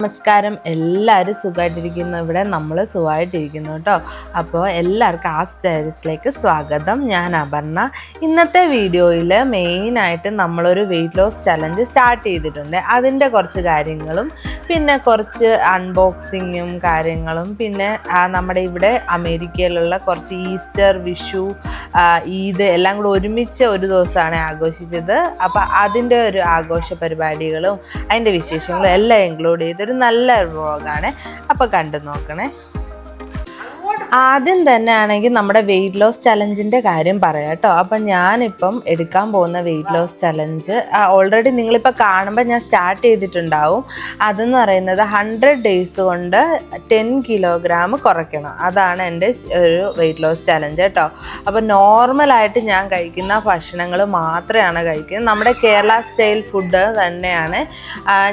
നമസ്കാരം. എല്ലാവരും സുഖമായിട്ടിരിക്കുന്നു. ഇവിടെ നമ്മൾ സുഖമായിട്ടിരിക്കുന്നു കേട്ടോ. അപ്പോൾ എല്ലാവർക്കും ആഫ് സ്റ്റൈൽസിലേക്ക് സ്വാഗതം. ഞാൻ അപർണ. ഇന്നത്തെ വീഡിയോയിൽ മെയിനായിട്ട് നമ്മളൊരു വെയിറ്റ് ലോസ് ചലഞ്ച് സ്റ്റാർട്ട് ചെയ്തിട്ടുണ്ട്. അതിൻ്റെ കുറച്ച് കാര്യങ്ങളും പിന്നെ കുറച്ച് അൺബോക്സിങ്ങും കാര്യങ്ങളും പിന്നെ നമ്മുടെ ഇവിടെ അമേരിക്കയിലുള്ള കുറച്ച് ഈസ്റ്റർ, വിഷു, ഈദ് എല്ലാം കൂടെ ഒരുമിച്ച് ഒരു ദിവസമാണ് ആഘോഷിച്ചത്. അപ്പോൾ അതിൻ്റെ ഒരു ആഘോഷ പരിപാടികളും അതിൻ്റെ വിശേഷങ്ങളും എല്ലാം ഇൻക്ലൂഡ് ചെയ്ത് ഒരു നല്ല വ്ളോഗാണ്. അപ്പോൾ കണ്ടു നോക്കണേ. ആദ്യം തന്നെ ആണെങ്കിൽ നമ്മുടെ വെയിറ്റ് ലോസ് ചലഞ്ചിൻ്റെ കാര്യം പറയാം കേട്ടോ. അപ്പം ഞാനിപ്പം എടുക്കാൻ പോകുന്ന വെയിറ്റ് ലോസ് ചലഞ്ച് ഓൾറെഡി നിങ്ങളിപ്പോൾ കാണുമ്പോൾ ഞാൻ സ്റ്റാർട്ട് ചെയ്തിട്ടുണ്ടാവും. അതെന്ന് പറയുന്നത് 100 ഡേയ്സ് കൊണ്ട് 10 കിലോഗ്രാം കുറയ്ക്കണം. അതാണ് എൻ്റെ ഒരു വെയിറ്റ് ലോസ് ചലഞ്ച് കേട്ടോ. അപ്പോൾ നോർമലായിട്ട് ഞാൻ കഴിക്കുന്ന ഭക്ഷണങ്ങൾ മാത്രമാണ് കഴിക്കുന്നത്. നമ്മുടെ കേരള സ്റ്റൈൽ ഫുഡ് തന്നെയാണ്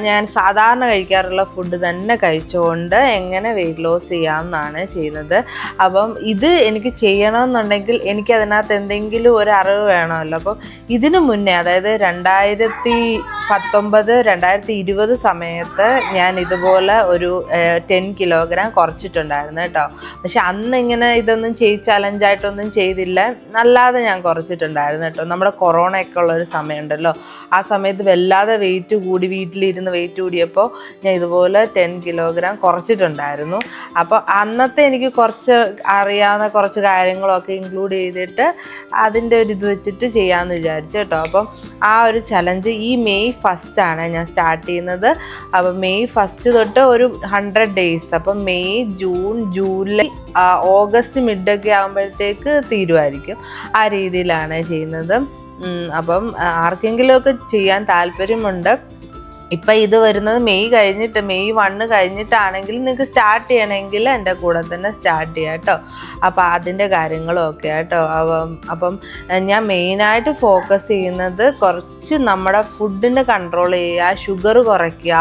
ഞാൻ സാധാരണ കഴിക്കാറുള്ള ഫുഡ് തന്നെ കഴിച്ചുകൊണ്ട് എങ്ങനെ വെയിറ്റ് ലോസ് ചെയ്യാമെന്നാണ് ചെയ്യുന്നത്. അപ്പം ഇത് എനിക്ക് ചെയ്യണമെന്നുണ്ടെങ്കിൽ എനിക്കതിനകത്ത് എന്തെങ്കിലും ഒരു അറിവ് വേണമല്ലോ. അപ്പം ഇതിനു മുന്നേ, അതായത് 2019-2020 സമയത്ത് ഞാൻ ഇതുപോലെ ഒരു 10 കിലോഗ്രാം കുറച്ചിട്ടുണ്ടായിരുന്നു കേട്ടോ. പക്ഷെ അന്ന് ഇങ്ങനെ ഇതൊന്നും ചലഞ്ചായിട്ടൊന്നും ചെയ്തില്ല, അല്ലാതെ ഞാൻ കുറച്ചിട്ടുണ്ടായിരുന്നു കേട്ടോ. നമ്മുടെ കൊറോണയൊക്കെ ഉള്ളൊരു സമയമുണ്ടല്ലോ, ആ സമയത്ത് വല്ലാതെ വെയിറ്റ് കൂടി, വീട്ടിലിരുന്ന് വെയിറ്റ് കൂടിയപ്പോൾ ഞാൻ ഇതുപോലെ 10 കിലോഗ്രാം കുറച്ചിട്ടുണ്ടായിരുന്നു. അപ്പോൾ അന്നത്തെ എനിക്ക് കുറച്ച് അറിയാവുന്ന കുറച്ച് കാര്യങ്ങളൊക്കെ ഇൻക്ലൂഡ് ചെയ്തിട്ട് അതിൻ്റെ ഒരു ഇത് വെച്ചിട്ട് ചെയ്യാമെന്ന് വിചാരിച്ചു കേട്ടോ. അപ്പം ആ ഒരു ചലഞ്ച് ഈ മെയ് 1 ഞാൻ സ്റ്റാർട്ട് ചെയ്യുന്നത്. അപ്പം മെയ് 1 തൊട്ട് ഒരു 100 ഡേയ്സ്, അപ്പം മെയ്, ജൂൺ, ജൂലൈ, ഓഗസ്റ്റ് മിഡൊക്കെ ആകുമ്പോഴത്തേക്ക് തീരുമായിരിക്കും. ആ രീതിയിലാണ് ചെയ്യുന്നത്. അപ്പം ആർക്കെങ്കിലുമൊക്കെ ചെയ്യാൻ താല്പര്യമുണ്ട്. ഇപ്പം ഇത് വരുന്നത് മെയ് കഴിഞ്ഞിട്ട്, മെയ് 1 കഴിഞ്ഞിട്ടാണെങ്കിൽ നിങ്ങൾക്ക് സ്റ്റാർട്ട് ചെയ്യണമെങ്കിൽ എൻ്റെ കൂടെ തന്നെ സ്റ്റാർട്ട് ചെയ്യാം കേട്ടോ. അപ്പോൾ അതിൻ്റെ കാര്യങ്ങളും ഒക്കെ കേട്ടോ. അപ്പം ഞാൻ മെയിനായിട്ട് ഫോക്കസ് ചെയ്യുന്നത് കുറച്ച് നമ്മുടെ ഫുഡിനെ കൺട്രോൾ ചെയ്യുക, ഷുഗർ കുറയ്ക്കുക,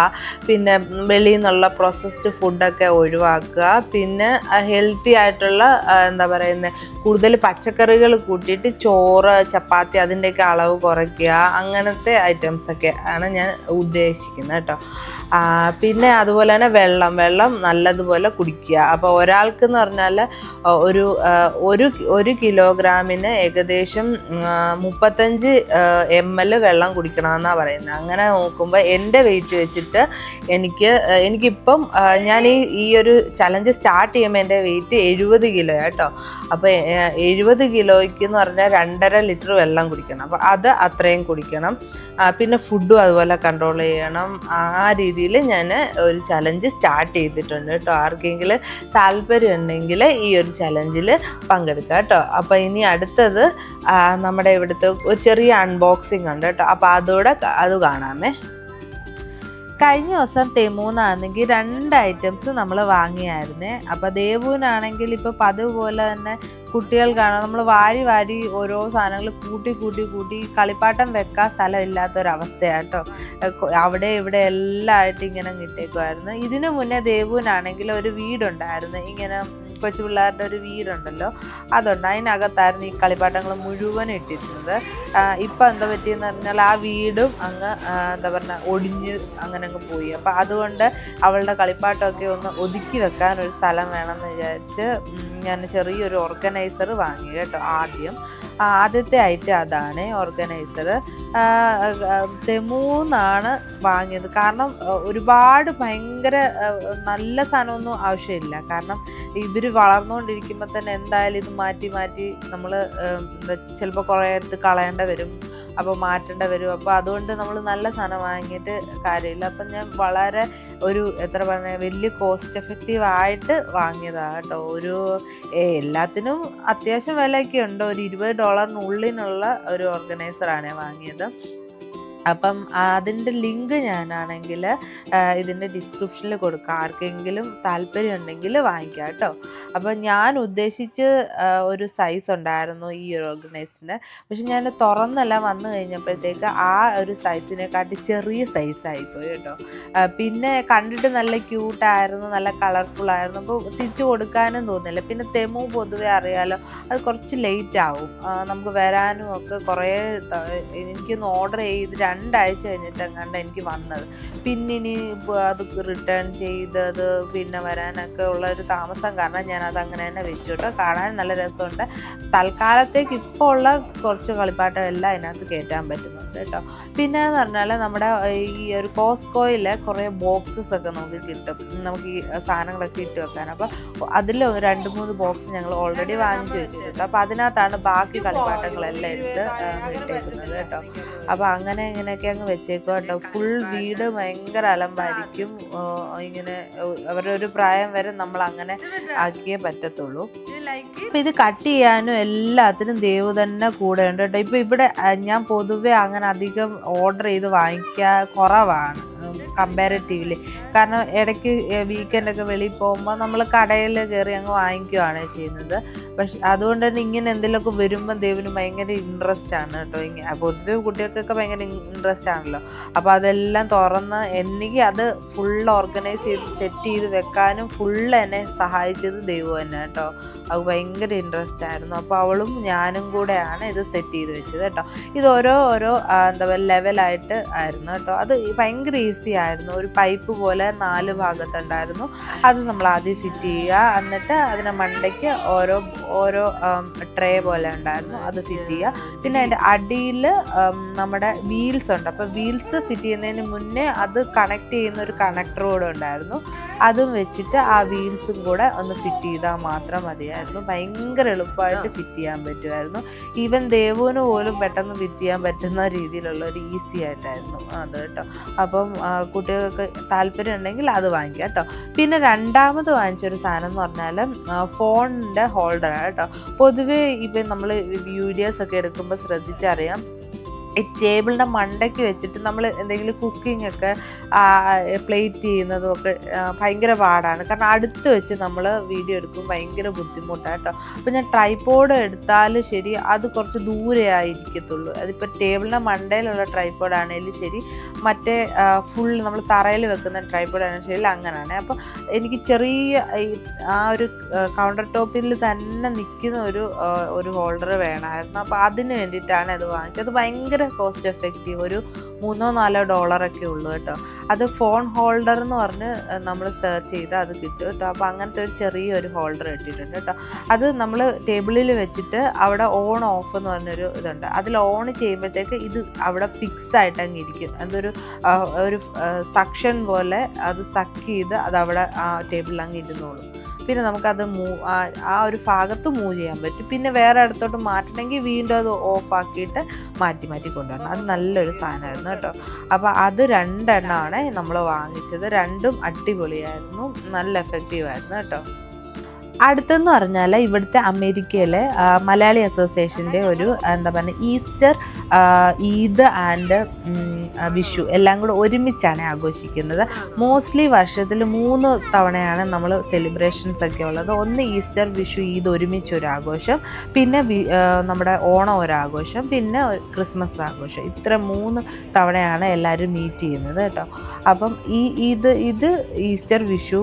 പിന്നെ വെളിയിൽ നിന്നുള്ള പ്രോസസ്ഡ് ഫുഡൊക്കെ ഒഴിവാക്കുക, പിന്നെ ഹെൽത്തി ആയിട്ടുള്ള എന്താ പറയുന്നത്, കൂടുതൽ പച്ചക്കറികൾ കൂട്ടിയിട്ട് ചോറ്, ചപ്പാത്തി അതിൻ്റെയൊക്കെ അളവ് കുറയ്ക്കുക, അങ്ങനത്തെ ഐറ്റംസൊക്കെ ആണ് ഞാൻ ഉദ്ദേശിക്കുന്നത് കേട്ടോ. പിന്നെ അതുപോലെ തന്നെ വെള്ളം നല്ലതുപോലെ കുടിക്കുക. അപ്പോൾ ഒരാൾക്കെന്ന് പറഞ്ഞാൽ ഒരു കിലോഗ്രാമിന് ഏകദേശം 35 ml വെള്ളം കുടിക്കണമെന്നാണ് പറയുന്നത്. അങ്ങനെ നോക്കുമ്പോൾ എൻ്റെ വെയിറ്റ് വെച്ചിട്ട് എനിക്കിപ്പം ഞാൻ ഈ ഒരു ചലഞ്ച് സ്റ്റാർട്ട് ചെയ്യുമ്പോൾ എൻ്റെ വെയിറ്റ് 70 കിലോ കേട്ടോ. അപ്പോൾ 70 കിലോയ്ക്ക് എന്ന് പറഞ്ഞാൽ 2.5 ലിറ്റർ വെള്ളം കുടിക്കണം. അപ്പോൾ അത് അത്രയും കുടിക്കണം. പിന്നെ ഫുഡും അതുപോലെ കൺട്രോൾ ചെയ്യണം. ആ രീതിയിൽ ഞാൻ ഒരു ചലഞ്ച് സ്റ്റാർട്ട് ചെയ്തിട്ടുണ്ട് കേട്ടോ. ആർക്കെങ്കിലും താല്പര്യം ഉണ്ടെങ്കിൽ ഈ ഒരു ചലഞ്ചിൽ പങ്കെടുക്കുക കേട്ടോ. അപ്പോൾ ഇനി അടുത്തത് നമ്മുടെ ഇവിടുത്തെ ഒരു ചെറിയ അൺബോക്സിങ് ഉണ്ട് കേട്ടോ. അപ്പോൾ അത് കാണാമേ. കഴിഞ്ഞ ദിവസം തെമൂന്നാണെങ്കിൽ 2 ഐറ്റംസ് നമ്മൾ വാങ്ങിയായിരുന്നേ. അപ്പോൾ ദേവുവിനാണെങ്കിൽ ഇപ്പോൾ പതിവ് പോലെ തന്നെ കുട്ടികൾക്കാണ് നമ്മൾ വാരി ഓരോ സാധനങ്ങൾ കൂട്ടി കളിപ്പാട്ടം വെക്കാൻ സ്ഥലമില്ലാത്തൊരവസ്ഥയാണ് കേട്ടോ. അവിടെ ഇവിടെ എല്ലാമായിട്ട് ഇങ്ങനെ കിട്ടേക്കുമായിരുന്നു. ഇതിനു മുന്നേ ദേവുവിനാണെങ്കിൽ ഒരു വീടുണ്ടായിരുന്നു, ഇങ്ങനെ കൊച്ചു പിള്ളേരുടെ ഒരു വീടുണ്ടല്ലോ, അതുണ്ട്. അതിനകത്തായിരുന്നു ഈ കളിപ്പാട്ടങ്ങൾ മുഴുവൻ ഇട്ടിരുന്നത്. ഇപ്പം എന്താ പറ്റിയെന്ന് പറഞ്ഞാൽ ആ വീടും അങ്ങ് എന്താ പറയുക ഒടിഞ്ഞ് അങ്ങനെ അങ്ങ് പോയി. അപ്പം അതുകൊണ്ട് അവളുടെ കളിപ്പാട്ടമൊക്കെ ഒന്ന് ഒതുക്കി വെക്കാനൊരു സ്ഥലം വേണമെന്ന് വിചാരിച്ച് ഞാൻ ചെറിയൊരു ഓർഗനൈസർ വാങ്ങി കേട്ടോ. ആദ്യത്തെ ഐറ്റം അതാണ് ഓർഗനൈസർ. തെമൂന്നാണ് വാങ്ങിയത്. കാരണം ഒരുപാട് ഭയങ്കര നല്ല സാധനമൊന്നും ആവശ്യമില്ല. കാരണം ഇവർ വളർന്നുകൊണ്ടിരിക്കുമ്പോൾ തന്നെ എന്തായാലും ഇത് മാറ്റി നമ്മൾ ചിലപ്പോൾ കുറേ എടുത്ത് കളയേണ്ട വരും, അപ്പോൾ മാറ്റേണ്ട വരും. അപ്പോൾ അതുകൊണ്ട് നമ്മൾ നല്ല സാധനം വാങ്ങിയിട്ട് കാര്യമില്ല. അപ്പം ഞാൻ വളരെ വലിയ കോസ്റ്റ് എഫക്റ്റീവ് ആയിട്ട് വാങ്ങിയതാണ് കേട്ടോ. എല്ലാത്തിനും അത്യാവശ്യം വിലയൊക്കെ ഉണ്ട്. ഒരു $20 ഒരു ഓർഗനൈസറാണ് വാങ്ങിയത്. അപ്പം അതിൻ്റെ ലിങ്ക് ഞാനാണെങ്കിൽ ഇതിൻ്റെ ഡിസ്ക്രിപ്ഷനിൽ കൊടുക്കാം. ആർക്കെങ്കിലും താല്പര്യം ഉണ്ടെങ്കിൽ വാങ്ങിക്കാം കേട്ടോ. അപ്പം ഞാൻ ഉദ്ദേശിച്ച് ഒരു സൈസ് ഉണ്ടായിരുന്നു ഈ ഒരു ഓർഗനൈസറിന്. പക്ഷെ ഞാൻ തുറന്നെല്ലാം വന്നു കഴിഞ്ഞപ്പോഴത്തേക്ക് ആ ഒരു സൈസിനെക്കാട്ടി ചെറിയ സൈസായിപ്പോയി കേട്ടോ. പിന്നെ കണ്ടിട്ട് നല്ല ക്യൂട്ടായിരുന്നു, നല്ല കളർഫുള്ളായിരുന്നു. അപ്പോൾ തിരിച്ചു കൊടുക്കാനും തോന്നില്ല. പിന്നെ തെമു പൊതുവെ അറിയാലോ, അത് കുറച്ച് ലേറ്റ് ആവും നമുക്ക് വരാനും ഒക്കെ. കുറേ എനിക്കൊന്ന് ഓർഡർ ചെയ്ത് 2 ആഴ്ച കഴിഞ്ഞിട്ട് എങ്ങാണ്ട് എനിക്ക് വന്നത്. പിന്നിനി അത് റിട്ടേൺ ചെയ്തത് പിന്നെ വരാനൊക്കെ ഉള്ളൊരു താമസം കാരണം ഞാനത് അങ്ങനെ തന്നെ വെച്ചു കേട്ടോ. കാണാൻ നല്ല രസമുണ്ട്. തൽക്കാലത്തേക്ക് ഇപ്പോൾ ഉള്ള കുറച്ച് കളിപ്പാട്ടമെല്ലാം അതിനകത്ത് കയറ്റാൻ പറ്റുന്നുണ്ട് കേട്ടോ. പിന്നെ എന്ന് പറഞ്ഞാൽ നമ്മുടെ ഈ ഒരു കോസ്കോയിൽ കുറേ ബോക്സസ് ഒക്കെ നമുക്ക് കിട്ടും, നമുക്ക് ഈ സാധനങ്ങളൊക്കെ ഇട്ട് വെക്കാൻ. അപ്പോൾ അതിൽ 2-3 ബോക്സ് ഞങ്ങൾ ഓൾറെഡി വാങ്ങിച്ചു വെച്ചിട്ടുണ്ട്. അപ്പോൾ അതിനകത്താണ് ബാക്കി കളിപ്പാട്ടങ്ങളെല്ലാം എടുത്ത് ഇട്ടേക്കുന്നത് കേട്ടോ. അപ്പോൾ അങ്ങനെ ഇങ്ങനെയൊക്കെ അങ്ങ് വെച്ചേക്കുക കേട്ടോ. ഫുൾ വീട് ഭയങ്കര അലമ്പായിരിക്കും. ഇങ്ങനെ അവരുടെ ഒരു പ്രായം വരെ നമ്മൾ അങ്ങനെ ആക്കിയേ പറ്റത്തുള്ളൂ. അപ്പം ഇത് കട്ട് ചെയ്യാനും എല്ലാത്തിനും ദേവ് തന്നെ കൂടെ ഉണ്ട് കേട്ടോ. ഇപ്പം ഇവിടെ ഞാൻ പൊതുവെ അങ്ങനെ അധികം ഓർഡർ ചെയ്ത് കുറവാണ് കമ്പാരിറ്റീവ്ലി. കാരണം ഇടയ്ക്ക് വീക്കെൻഡൊക്കെ വെളിയിൽ പോകുമ്പോൾ നമ്മൾ കടയിൽ കയറി അങ്ങ് വാങ്ങിക്കുകയാണ് ചെയ്യുന്നത്. പക്ഷെ അതുകൊണ്ട് തന്നെ ഇങ്ങനെ എന്തെങ്കിലുമൊക്കെ വരുമ്പോൾ ദേവിന് ഭയങ്കര ഇൻട്രസ്റ്റ് ആണ് കേട്ടോ. പൊതുവെ കുട്ടികൾക്കൊക്കെ ഭയങ്കര ഇൻട്രസ്റ്റ് ആണല്ലോ. അപ്പോൾ അതെല്ലാം തുറന്ന് എനിക്ക് അത് ഫുൾ ഓർഗനൈസ് ചെയ്ത് സെറ്റ് ചെയ്ത് വെക്കാനും ഫുള്ള് എന്നെ സഹായിച്ചത് ദേവു തന്നെ കേട്ടോ. അത് ഭയങ്കര ഇൻട്രസ്റ്റ് ആയിരുന്നു. അപ്പോൾ അവളും ഞാനും കൂടെയാണ് ഇത് സെറ്റ് ചെയ്ത് വെച്ചത് കേട്ടോ. ഇത് ഓരോ എന്താ പറയുക ലെവലായിട്ട് ആയിരുന്നു കേട്ടോ. അത് ഭയങ്കര ഈസി ആയിരുന്നു. ഒരു പൈപ്പ് പോലെ 4 ഭാഗത്തുണ്ടായിരുന്നു. അത് നമ്മൾ ആദ്യം ഫിറ്റ് ചെയ്യുക, എന്നിട്ട് അതിന് മണ്ടയ്ക്ക് ഓരോ ട്രേ പോലെ ഉണ്ടായിരുന്നു, അത് ഫിറ്റ് ചെയ്യുക. പിന്നെ അതിൻ്റെ അടിയിൽ നമ്മുടെ വീൽസ് ഉണ്ട്. അപ്പോൾ വീൽസ് ഫിറ്റ് ചെയ്യുന്നതിന് മുന്നേ അത് കണക്ട് ചെയ്യുന്ന ഒരു കണക്ടർ കൂടെ ഉണ്ടായിരുന്നു. അതും വെച്ചിട്ട് ആ വീൽസും കൂടെ ഒന്ന് ഫിറ്റ് ചെയ്താൽ മാത്രം മതിയായിരുന്നു. ഭയങ്കര എളുപ്പമായിട്ട് ഫിറ്റ് ചെയ്യാൻ പറ്റുമായിരുന്നു. ഈവൻ ദേവുവിന് പോലും പെട്ടെന്ന് ഫിറ്റ് ചെയ്യാൻ പറ്റുന്ന രീതിയിലുള്ള ഒരു ഈസി ആയിട്ടായിരുന്നു അത് കേട്ടോ. അപ്പം കുട്ടികൾക്ക് താല്പര്യം ഉണ്ടെങ്കിൽ അത് വാങ്ങിക്കാം കേട്ടോ. പിന്നെ രണ്ടാമത് വാങ്ങിച്ചൊരു സാധനം എന്ന് പറഞ്ഞാൽ ഫോണിൻ്റെ ഹോൾഡറാണ് കേട്ടോ. പൊതുവേ ഇപ്പം നമ്മൾ വീഡിയോസൊക്കെ എടുക്കുമ്പോൾ ശ്രദ്ധിച്ചറിയാം, ഈ ടേബിളിൻ്റെ മണ്ടയ്ക്ക് വെച്ചിട്ട് നമ്മൾ എന്തെങ്കിലും കുക്കിംഗ് ഒക്കെ പ്ലേറ്റ് ചെയ്യുന്നതും ഒക്കെ ഭയങ്കര പാടാണ്. കാരണം അടുത്ത് വെച്ച് നമ്മൾ വീഡിയോ എടുക്കുമ്പോൾ ഭയങ്കര ബുദ്ധിമുട്ടാണ് കേട്ടോ. അപ്പോൾ ഞാൻ ട്രൈപോഡ് എടുത്താലും ശരി അത് കുറച്ച് ദൂരെ ആയിരിക്കത്തുള്ളൂ. അതിപ്പോൾ ടേബിളിൻ്റെ മണ്ടയിലുള്ള ട്രൈപോഡാണെങ്കിലും ശരി, മറ്റേ ഫുൾ നമ്മൾ തറയിൽ വെക്കുന്ന ട്രൈപോഡാണെങ്കിലും ശരി, അങ്ങനെയാണ്. അപ്പോൾ എനിക്ക് ചെറിയ ആ ഒരു കൗണ്ടർ ടോപ്പിൽ തന്നെ നിൽക്കുന്ന ഒരു ഹോൾഡർ വേണമായിരുന്നു. അപ്പോൾ അതിന് വേണ്ടിയിട്ടാണ് അത് വാങ്ങിച്ചത്. അത് ഭയങ്കര കോസ്റ്റ് എഫക്റ്റീവ്, ഒരു $3-4 ഉള്ളൂ കേട്ടോ. അത് ഫോൺ ഹോൾഡർ എന്ന് പറഞ്ഞ് നമ്മൾ സെർച്ച് ചെയ്താൽ അത് കിട്ടും കേട്ടോ. അപ്പോൾ അങ്ങനത്തെ ഒരു ചെറിയൊരു ഹോൾഡർ ഇട്ടിട്ടുണ്ട് കേട്ടോ. അത് നമ്മൾ ടേബിളിൽ വെച്ചിട്ട് അവിടെ ഓൺ ഓഫ് എന്ന് പറഞ്ഞൊരു ഇതുണ്ട്. അതിൽ ഓൺ ചെയ്യുമ്പോഴത്തേക്ക് ഇത് അവിടെ ഫിക്സ് ആയിട്ട് അങ്ങ് ഇരിക്കും. ഒരു സക്ഷൻ പോലെ അത് സക്ക് ചെയ്ത് അത് അവിടെ ആ ടേബിളിൽ അങ്ങ് ഇരുന്നോളും. പിന്നെ നമുക്കത് ആ ഒരു ഭാഗത്ത് മൂവ് ചെയ്യാൻ പറ്റും. പിന്നെ വേറെ ഇടത്തോട്ട് മാറ്റണമെങ്കിൽ വീണ്ടും അത് ഓഫാക്കിയിട്ട് മാറ്റി കൊണ്ടുവരണം. അത് നല്ലൊരു സാധനമായിരുന്നു കേട്ടോ. അപ്പോൾ അത് 2 എണ്ണമാണ് നമ്മൾ വാങ്ങിച്ചത്. 2ഉം അടിപൊളിയായിരുന്നു, നല്ല എഫക്റ്റീവായിരുന്നു കേട്ടോ. അടുത്തെന്ന് പറഞ്ഞാൽ ഇവിടുത്തെ അമേരിക്കയിലെ മലയാളി അസോസിയേഷൻ്റെ ഒരു എന്താ പറയുക ഈസ്റ്റർ, ഈദ് ആൻഡ് വിഷു എല്ലാം കൂടെ ഒരുമിച്ചാണ് ആഘോഷിക്കുന്നത്. മോസ്റ്റ്ലി വർഷത്തിൽ 3 തവണയാണ് നമ്മൾ സെലിബ്രേഷൻസ് ഒക്കെ ഉള്ളത്. ഒന്ന് ഈസ്റ്റർ, വിഷു, ഈദ് ഒരുമിച്ചൊരു ആഘോഷം, പിന്നെ നമ്മുടെ ഓണം ഒരാഘോഷം, പിന്നെ ക്രിസ്മസ് ആഘോഷം. ഇത്ര 3 തവണയാണ് എല്ലാവരും മീറ്റ് ചെയ്യുന്നത് കേട്ടോ. അപ്പം ഇത് ഈസ്റ്റർ, വിഷു,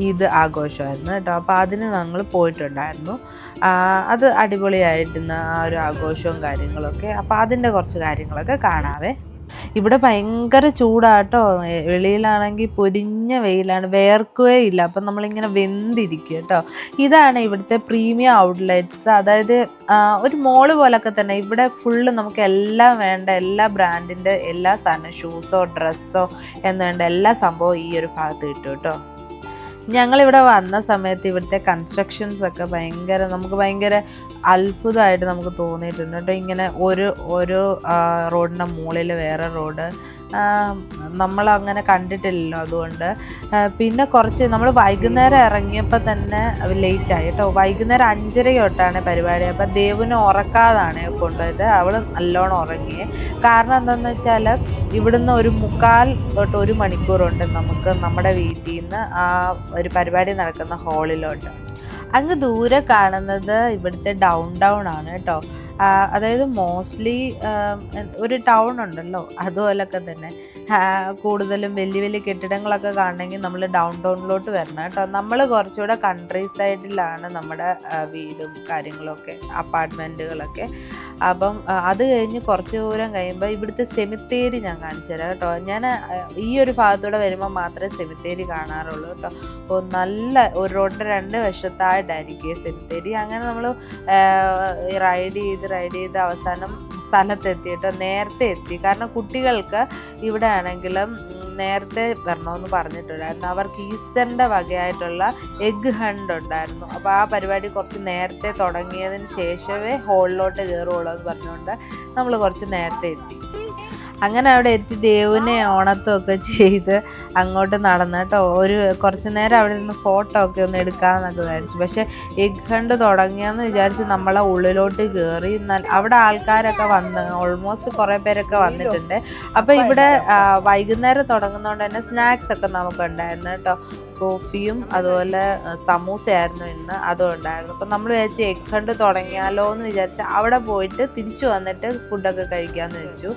ഈദ് ആഘോഷമായിരുന്നു കേട്ടോ. അപ്പോൾ അതിന് ഞങ്ങൾ പോയിട്ടുണ്ടായിരുന്നു. അത് അടിപൊളിയായിരുന്ന ആ ഒരു ആഘോഷവും കാര്യങ്ങളൊക്കെ. അപ്പോൾ അതിൻ്റെ കുറച്ച് കാര്യങ്ങളൊക്കെ കാണാവേ. ഇവിടെ ഭയങ്കര ചൂടാട്ടോ. വെളിയിലാണെങ്കിൽ പൊരിഞ്ഞ വെയിലാണ്, വേർക്കുകയേ ഇല്ല. അപ്പം നമ്മളിങ്ങനെ വെന്തിരിക്കുക കേട്ടോ. ഇതാണ് ഇവിടുത്തെ പ്രീമിയം ഔട്ട്ലെറ്റ്സ്. അതായത് ഒരു മോള് പോലൊക്കെ തന്നെ. ഇവിടെ ഫുള്ള് നമുക്ക് എല്ലാം വേണ്ട, എല്ലാ ബ്രാൻഡിൻ്റെ എല്ലാ സാധനം, ഷൂസോ ഡ്രസ്സോ എന്ന് വേണ്ട എല്ലാ സംഭവവും ഈ ഒരു ഭാഗത്ത് കിട്ടും കേട്ടോ. ഞങ്ങളിവിടെ വന്ന സമയത്ത് ഇവിടുത്തെ കൺസ്ട്രക്ഷൻസൊക്കെ നമുക്ക് ഭയങ്കര അത്ഭുതമായിട്ട് നമുക്ക് തോന്നിയിട്ടുണ്ട് കേട്ടോ. ഇങ്ങനെ ഓരോ റോഡിൻ്റെ മുകളിൽ വേറെ റോഡ് നമ്മളങ്ങനെ കണ്ടിട്ടില്ലല്ലോ. അതുകൊണ്ട് പിന്നെ കുറച്ച് നമ്മൾ വൈകുന്നേരം ഇറങ്ങിയപ്പോൾ തന്നെ ലേറ്റായി കേട്ടോ. വൈകുന്നേരം 5:30 തൊട്ടാണ് പരിപാടി. അപ്പം ദേവിനെ ഉറക്കാതാണ് കൊണ്ടുപോയത്. അവൾ നല്ലോണം ഉറങ്ങിയേ. കാരണം എന്താണെന്ന് വെച്ചാൽ ഇവിടുന്ന് 1/4 തൊട്ട് 1 മണിക്കൂറുണ്ട് നമുക്ക് നമ്മുടെ വീട്ടിൽ നിന്ന് ആ ഒരു പരിപാടി നടക്കുന്ന ഹാളിലോട്ട്. അങ്ങ് ദൂരെ കാണുന്നത് ഇവിടുത്തെ ഡൗൺ ആണ് കേട്ടോ. അതായത് മോസ്റ്റ്ലി ഒരു ടൗൺ ഉണ്ടല്ലോ അതുപോലൊക്കെ തന്നെ കൂടുതലും വലിയ വലിയ കെട്ടിടങ്ങളൊക്കെ കാണണമെങ്കിൽ നമ്മൾ ഡൗൺ ടൗണിലോട്ട് വരണം കേട്ടോ. നമ്മൾ കുറച്ചുകൂടെ കൺട്രി സൈഡിലാണ് നമ്മുടെ വീടും കാര്യങ്ങളൊക്കെ അപ്പാർട്ട്മെൻറ്റുകളൊക്കെ. അപ്പം അത് കഴിഞ്ഞ് കുറച്ച് ദൂരം കഴിയുമ്പോൾ ഇവിടുത്തെ സെമിത്തേരി ഞാൻ കാണിച്ചു തരാം കേട്ടോ. ഞാൻ ഈ ഒരു ഭാഗത്തൂടെ വരുമ്പോൾ മാത്രമേ സെമിത്തേരി കാണാറുള്ളൂ കേട്ടോ. അപ്പോൾ നല്ല ഒരു റോഡിൻ്റെ 2 വശത്തായിട്ടായിരിക്കും ഈ സെമിത്തേരി. അങ്ങനെ നമ്മൾ റൈഡ് ചെയ്ത് അവസാനം സ്ഥലത്തെത്തിയിട്ട് നേരത്തെ എത്തി. കാരണം കുട്ടികൾക്ക് ഇവിടെ ആണെങ്കിലും നേരത്തെ വരണമെന്ന് പറഞ്ഞിട്ടുണ്ടായിരുന്നു. അവർക്ക് ഈസ്റ്ററിൻ്റെ വകയായിട്ടുള്ള എഗ്ഗ് ഹണ്ട് ഉണ്ടായിരുന്നു. അപ്പോൾ ആ പരിപാടി കുറച്ച് നേരത്തെ തുടങ്ങിയതിന് ശേഷമേ ഹോളിലോട്ട് കയറുള്ളൂ എന്ന് പറഞ്ഞുകൊണ്ട് നമ്മൾ കുറച്ച് നേരത്തെ എത്തി. അങ്ങനെ അവിടെ എത്തി ദേവുവിനെ ഓണത്തൊക്കെ ചെയ്ത് അങ്ങോട്ട് നടന്നു കേട്ടോ. കുറച്ച് നേരം അവിടെ നിന്ന് ഫോട്ടോ ഒക്കെ ഒന്ന് എടുക്കാമെന്നൊക്കെ വിചാരിച്ചു. പക്ഷേ എഗ് ഹണ്ട് തുടങ്ങിയെന്ന് വിചാരിച്ച് നമ്മളെ ഉള്ളിലോട്ട് കയറി. അവിടെ ആൾക്കാരൊക്കെ ഓൾമോസ്റ്റ് കുറേ പേരൊക്കെ വന്നിട്ടുണ്ട്. അപ്പോൾ ഇവിടെ വൈകുന്നേരം തുടങ്ങുന്നതുകൊണ്ട് തന്നെ സ്നാക്സ് ഒക്കെ നമുക്കുണ്ടായിരുന്നു കേട്ടോ. കോഫിയും അതുപോലെ സമൂസയായിരുന്നു ഇന്ന്, അതും ഉണ്ടായിരുന്നു. അപ്പം നമ്മൾ വിചാരിച്ച് എഗ് ഹണ്ട് തുടങ്ങിയാലോ എന്ന് വിചാരിച്ച് അവിടെ പോയിട്ട് തിരിച്ചു വന്നിട്ട് ഫുഡൊക്കെ കഴിക്കാമെന്ന് വെച്ചു.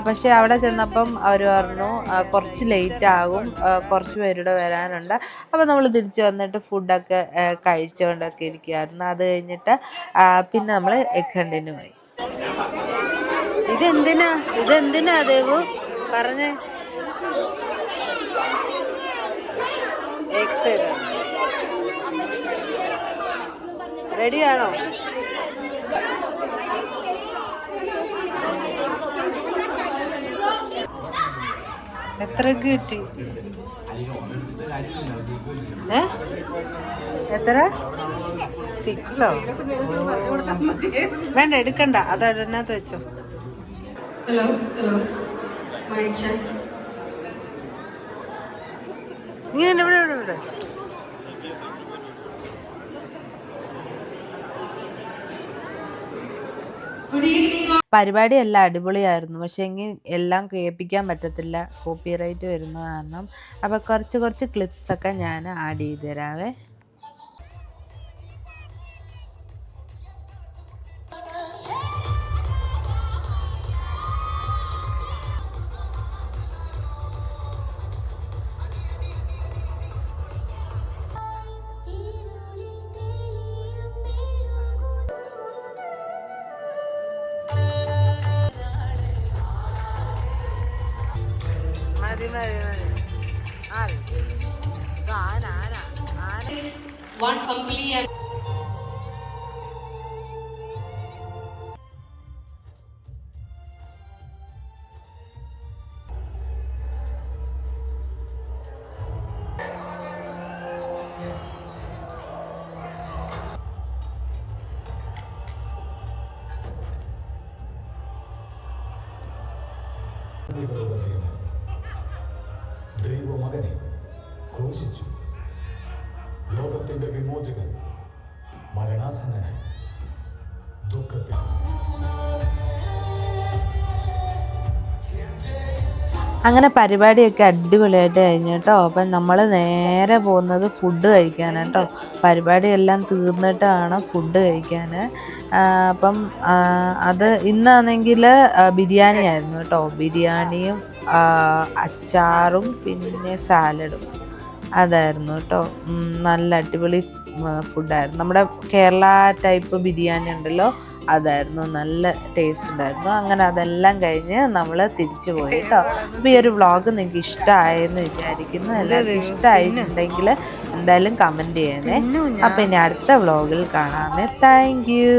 പക്ഷേ അവിടെ ചെന്നപ്പം അവർ പറഞ്ഞു കുറച്ച് ലേറ്റ് ആകും, കുറച്ച് പേരുടെ വരാനുണ്ട്. അപ്പോൾ നമ്മൾ തിരിച്ചു വന്നിട്ട് ഫുഡൊക്കെ കഴിച്ചുകൊണ്ടൊക്കെ ഇരിക്കുമായിരുന്നു. അത് കഴിഞ്ഞിട്ട് പിന്നെ നമ്മൾ എഗ് ഹണ്ടിന് പോയി. ഇതെന്തിനാ ദേവു പറഞ്ഞേ? റെഡിയാണോ? എത്ര കിട്ടി? എത്ര? 6ഓ? വേണ്ട, എടുക്കണ്ട, അത് അതിനകത്ത് വെച്ചോ. Hello mike check. ഇങ്ങനെ ഇവിടെ പരിപാടി എല്ലാം അടിപൊളിയായിരുന്നു. പക്ഷേ എങ്കിൽ എല്ലാം കേൾപ്പിക്കാൻ പറ്റത്തില്ല, കോപ്പിറൈറ്റ് വരുന്ന കാരണം. അപ്പോൾ കുറച്ച് ക്ലിപ്സൊക്കെ ഞാൻ ആഡ് ചെയ്ത് തരാവേ. One complete. ദൈവമകനെ ക്രൂശിച്ചു. ലോകത്തിന്റെ വിമോചകൻ മരണാസന്നനായി ദുഃഖത്തിൽ. അങ്ങനെ പരിപാടിയൊക്കെ അടിപൊളിയായിട്ട് കഴിഞ്ഞു കേട്ടോ. അപ്പം നമ്മൾ നേരെ പോകുന്നത് ഫുഡ് കഴിക്കാനാണ് കേട്ടോ. പരിപാടിയെല്ലാം തീർന്നിട്ട് വേണം ഫുഡ് കഴിക്കാൻ. അപ്പം അത് ഇന്നാണെങ്കിൽ ബിരിയാണി ആയിരുന്നു കേട്ടോ. ബിരിയാണിയും അച്ചാറും പിന്നെ സാലഡും അതായിരുന്നു കേട്ടോ. നല്ല അടിപൊളി ഫുഡായിരുന്നു. നമ്മുടെ കേരള ടൈപ്പ് ബിരിയാണി ഉണ്ടല്ലോ, അതായിരുന്നു. നല്ല ടേസ്റ്റ് ഉണ്ടായിരുന്നു. അങ്ങനെ അതെല്ലാം കഴിഞ്ഞ് നമ്മൾ തിരിച്ചു പോയി കേട്ടോ. അപ്പോൾ ഈ ഒരു വ്ളോഗ് നിങ്ങൾക്ക് ഇഷ്ടമായെന്ന് വിചാരിക്കുന്നു. എല്ലാവർക്കും ഇഷ്ടമായിട്ടുണ്ടെങ്കിൽ എന്തായാലും കമൻറ്റ് ചെയ്യണേ. അപ്പോൾ ഇനി അടുത്ത വ്ളോഗിൽ കാണാമേ. Thank you.